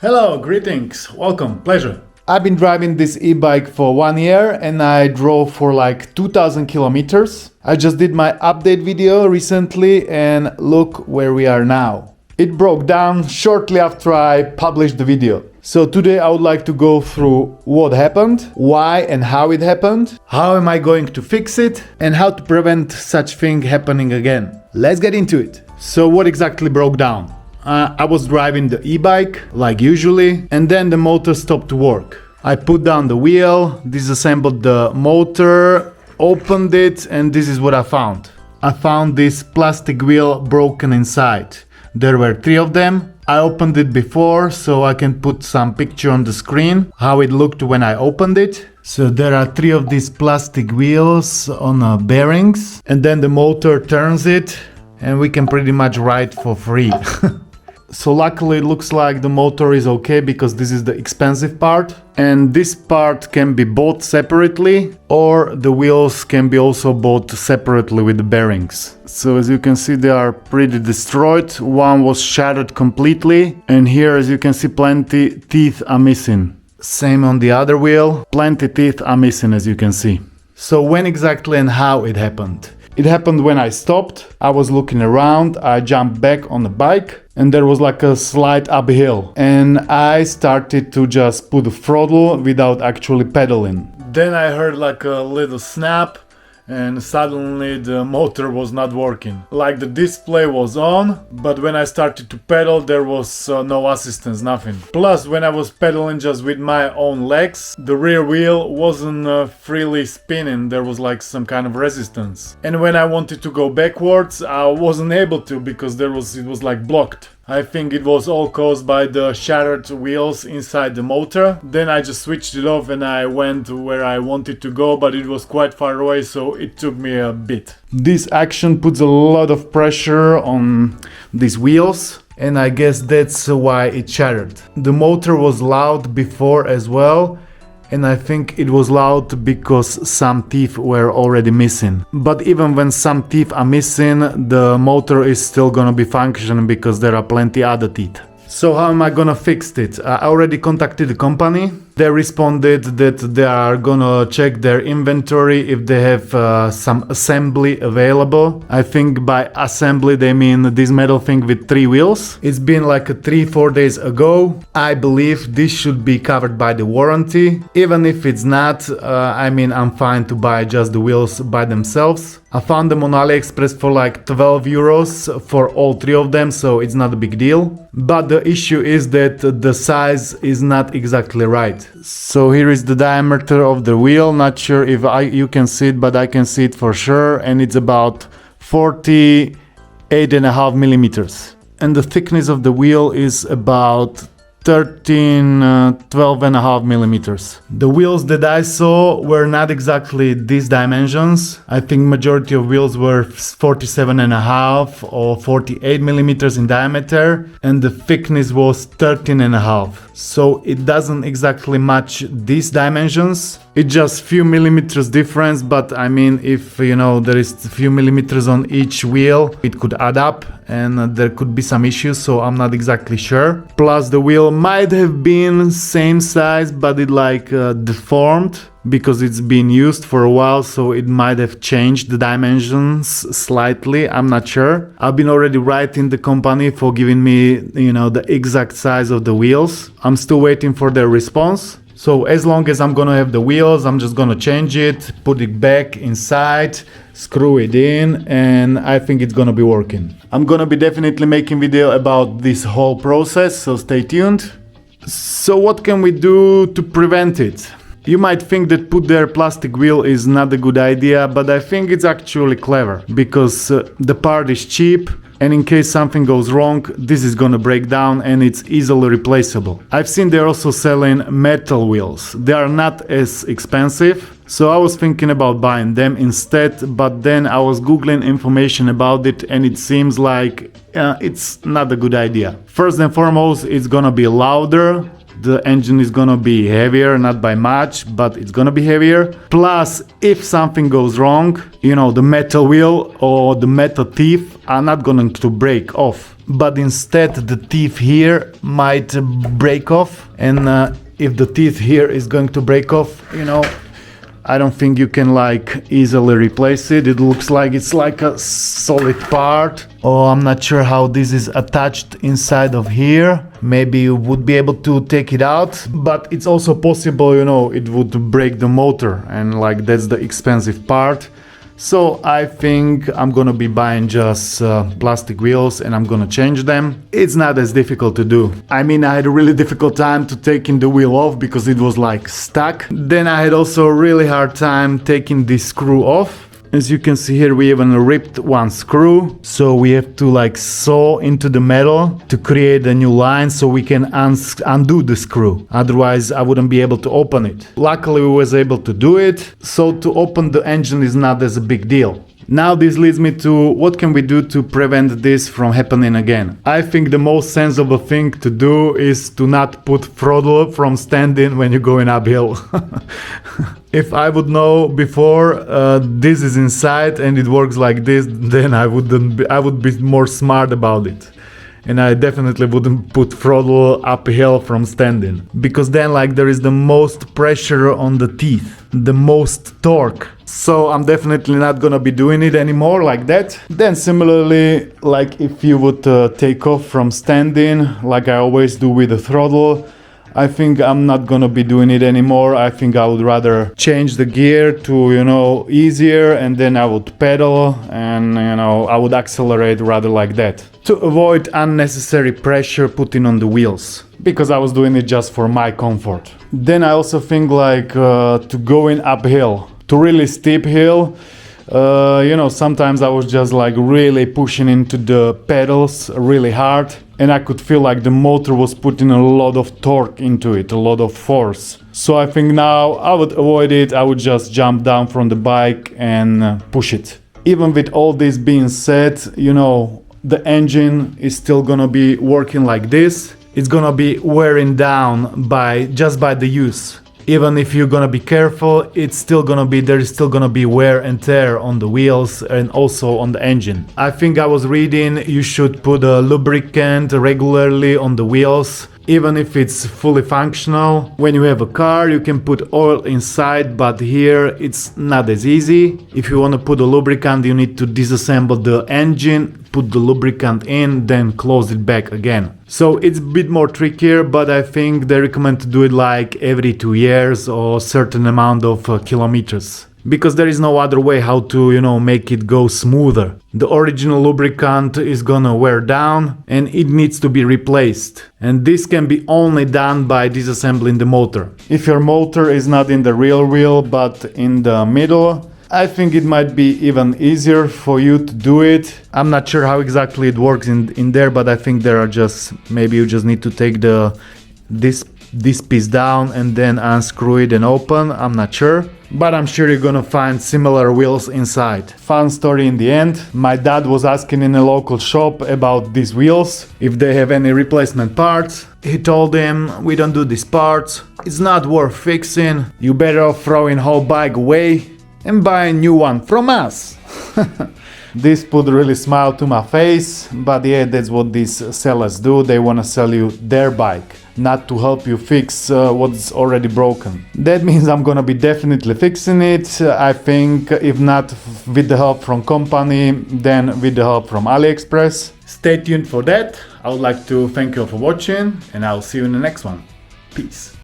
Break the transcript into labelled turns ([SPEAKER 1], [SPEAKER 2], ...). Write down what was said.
[SPEAKER 1] Hello, greetings, welcome, pleasure. I've been driving this e-bike for 1 year and I drove for like 2000 kilometers. I just did my update video recently and look where we are now. It broke down shortly after I published the video. So today I would like to go through what happened, why and how it happened, how am I going to fix it, and how to prevent such thing happening again. Let's get into it. So what exactly broke down? I was driving the e-bike like usually, and then the motor stopped to work. I put down the wheel, disassembled the motor, opened it, and this is what I found. I found this plastic wheel broken inside. There were 3 of them. I opened it before, so I can put some picture on the screen how it looked when I opened it. So there are 3 of these plastic wheels on bearings, and then the motor turns it and we can pretty much ride for free. So luckily it looks like the motor is okay because this is the expensive part, and this part can be bought separately or the wheels can be also bought separately with the bearings. So as you can see, they are pretty destroyed. One was shattered completely, and here as you can see, plenty teeth are missing. Same on the other wheel, plenty teeth are missing as you can see. So when exactly and how it happened? It happened when I stopped, I was looking around, I jumped back on the bike and there was like a slight uphill, and I started to just put the throttle without actually pedaling. Then I heard like a little snap and suddenly the motor was not working. Like the display was on, but when I started to pedal there was no assistance, nothing. Plus when I was pedaling just with my own legs, the rear wheel wasn't freely spinning, there was like some kind of resistance. And when I wanted to go backwards I wasn't able to because it was like blocked. I think it was all caused by the shattered wheels inside the motor. Then I just switched it off and I went where I wanted to go, but it was quite far away, so it took me a bit. This action puts a lot of pressure on these wheels, and I guess that's why it shattered. The motor was loud before as well, and I think it was loud because some teeth were already missing. But even when some teeth are missing, the motor is still gonna be functioning because there are plenty other teeth. So how am I gonna fix it? I already contacted the company. They responded that they are gonna check their inventory if they have some assembly available. I think by assembly they mean this metal thing with 3 wheels. It's been like 3-4 days ago. I believe this should be covered by the warranty. Even if it's not, I'm fine to buy just the wheels by themselves. I found them on AliExpress for like 12 euros for all 3 of them, so it's not a big deal. But the issue is that the size is not exactly right. So here is the diameter of the wheel. Not sure if you can see it, but I can see it for sure, and it's about 48.5 millimeters. And the thickness of the wheel is about 12.5 millimeters. The wheels that I saw were not exactly these dimensions. I think majority of wheels were 47.5 or 48 millimeters in diameter, and the thickness was 13.5. So it doesn't exactly match these dimensions. It's just few millimeters difference, but if there is a few millimeters on each wheel, it could add up and there could be some issues, so I'm not exactly sure. Plus the wheel might have been same size, but it deformed because it's been used for a while, so it might have changed the dimensions slightly. I'm not sure. I've been already writing the company for giving me the exact size of the wheels. I'm still waiting for their response. So as long as I'm gonna have the wheels, I'm just gonna change it, put it back inside, screw it in, and I think it's gonna be working. I'm gonna be definitely making video about this whole process, so stay tuned. So what can we do to prevent it? You might think that put their plastic wheel is not a good idea, but I think it's actually clever because the part is cheap, and in case something goes wrong, this is gonna break down and it's easily replaceable. I've seen they're also selling metal wheels. They are not as expensive, so I was thinking about buying them instead, but then I was googling information about it and it seems like it's not a good idea. First and foremost, it's gonna be louder. the engine is gonna be heavier, not by much, but it's gonna be heavier. Plus, if something goes wrong, you know, the metal wheel or the metal teeth are not going to break off, but instead the teeth here might break off. And if the teeth here is going to break off, you know, I don't think you can like easily replace it. It looks like it's like a solid part. Oh, I'm not sure how this is attached inside of here. Maybe you would be able to take it out, but it's also possible, you know, it would break the motor, and like that's the expensive part. So I think I'm gonna be buying just plastic wheels and I'm gonna change them. It's not as difficult to do. I mean, I had a really difficult time to taking the wheel off because it was like stuck. Then I had also a really hard time taking this screw off. As you can see here, we even ripped one screw, so we have to like saw into the metal to create a new line so we can undo the screw. Otherwise I wouldn't be able to open it. Luckily we was able to do it, so to open the engine is not as a big deal. Now this leads me to what can we do to prevent this from happening again. I think the most sensible thing to do is to not put throttle from standing when you're going uphill. If I would know before this is inside and it works like this, then I would be more smart about it. And I definitely wouldn't put throttle uphill from standing, because then like there is the most pressure on the teeth, the most torque. So I'm definitely not gonna be doing it anymore like that. Then similarly, like if you would take off from standing, like I always do with the throttle, I think I'm not gonna be doing it anymore. I think I would rather change the gear to, you know, easier, and then I would pedal and, you know, I would accelerate rather like that, to avoid unnecessary pressure putting on the wheels, because I was doing it just for my comfort. Then I also think like to going uphill, to really steep hill, you know, sometimes I was just like really pushing into the pedals really hard, and I could feel like the motor was putting a lot of torque into it, a lot of force. So I think now I would avoid it. I would just jump down from the bike and push it. Even with all this being said, you know, the engine is still gonna be working like this. It's gonna be wearing down just by the use. Even if you're gonna be careful, there is still gonna be wear and tear on the wheels and also on the engine. I think I was reading you should put a lubricant regularly on the wheels, even if it's fully functional. When you have a car, you can put oil inside, but here it's not as easy. If you want to put a lubricant, you need to disassemble the engine, put the lubricant in, then close it back again. So it's a bit more trickier, but I think they recommend to do it like every 2 years or a certain amount of kilometers. Because there is no other way how to, you know, make it go smoother. The original lubricant is gonna wear down and it needs to be replaced. And this can be only done by disassembling the motor. If your motor is not in the rear wheel but in the middle, I think it might be even easier for you to do it. I'm not sure how exactly it works in there, but I think there are just, maybe you just need to take this piece down and then unscrew it and open. I'm not sure, but I'm sure you're gonna find similar wheels inside. Fun story in the end. My dad was asking in a local shop about these wheels, if they have any replacement parts. He told him, we don't do these parts, it's not worth fixing, you better off throwing whole bike away and buy a new one from us. This put really smile to my face, but yeah, that's what these sellers do. They want to sell you their bike, not to help you fix what's already broken. That means I'm gonna be definitely fixing it. I think if not with the help from company, then with the help from AliExpress. Stay tuned for that. I would like to thank you all for watching, and I'll see you in the next one. Peace.